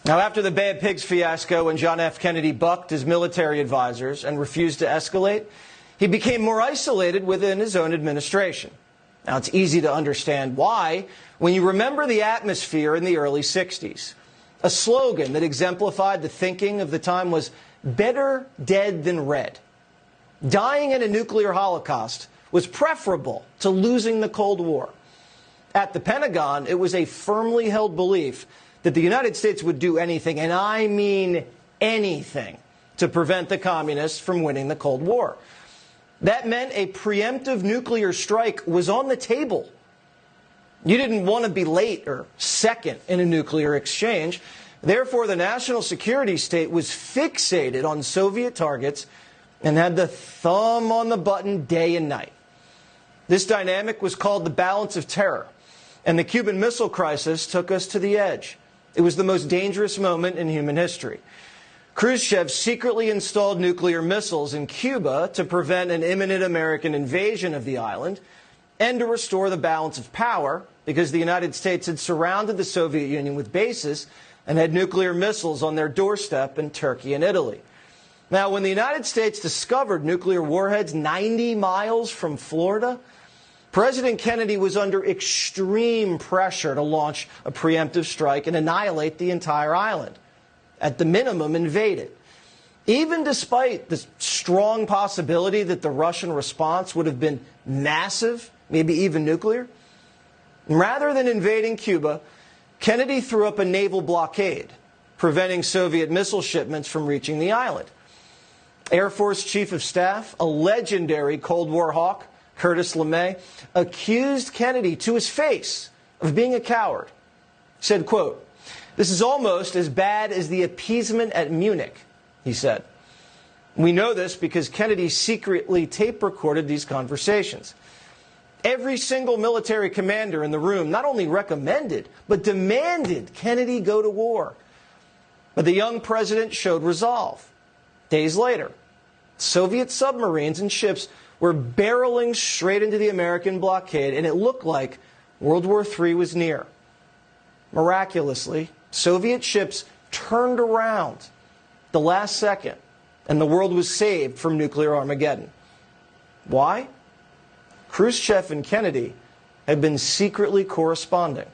Now, after the Bay of Pigs fiasco, when John F. Kennedy bucked his military advisors and refused to escalate, he became more isolated within his own administration. Now, it's easy to understand why when you remember the atmosphere in the early 60s. A slogan that exemplified the thinking of the time was, "Better dead than red." Dying in a nuclear holocaust was preferable to losing the Cold War. At the Pentagon, it was a firmly held belief that the United States would do anything, and I mean anything, to prevent the communists from winning the Cold War. That meant a preemptive nuclear strike was on the table. You didn't want to be late or second in a nuclear exchange. Therefore, the national security state was fixated on Soviet targets and had the thumb on the button day and night. This dynamic was called the balance of terror, and the Cuban Missile Crisis took us to the edge. It was the most dangerous moment in human history. Khrushchev secretly installed nuclear missiles in Cuba to prevent an imminent American invasion of the island and to restore the balance of power because the United States had surrounded the Soviet Union with bases and had nuclear missiles on their doorstep in Turkey and Italy. Now, when the United States discovered nuclear warheads 90 miles from Florida, President Kennedy was under extreme pressure to launch a preemptive strike and annihilate the entire island. At the minimum, invade it. Even despite the strong possibility that the Russian response would have been massive, maybe even nuclear, rather than invading Cuba, Kennedy threw up a naval blockade, preventing Soviet missile shipments from reaching the island. Air Force Chief of Staff, a legendary Cold War hawk, Curtis LeMay, accused Kennedy to his face of being a coward. He said, quote, "This is almost as bad as the appeasement at Munich," he said. We know this because Kennedy secretly tape recorded these conversations. Every single military commander in the room not only recommended, but demanded Kennedy go to war. But the young president showed resolve. Days later, Soviet submarines and ships were barreling straight into the American blockade, and it looked like World War III was near. Miraculously, Soviet ships turned around the last second, and the world was saved from nuclear Armageddon. Why? Khrushchev and Kennedy had been secretly corresponding.